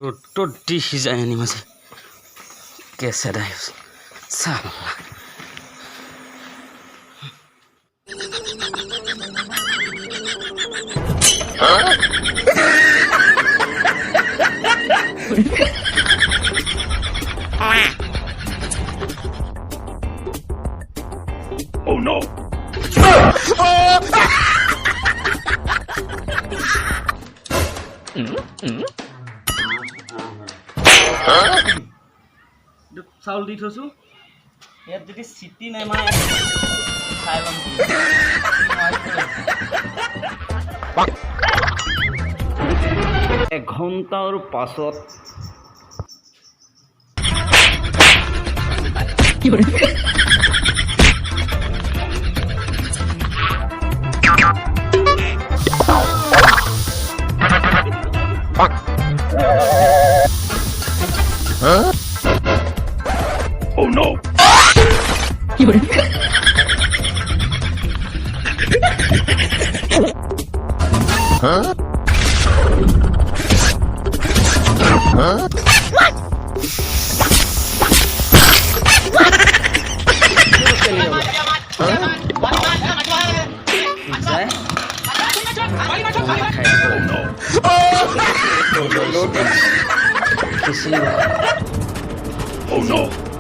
ৰ'দত দি সিজাই আনিম আজি কেঁচা দাই চাল Oh no! চাউল দি থৈছো ইয়াত যদি চিটি নাই মানে খাই ল'ম এঘণ্টাৰ পাছত কি কৰে Huh? Oh no! Huh? Huh? Oh no!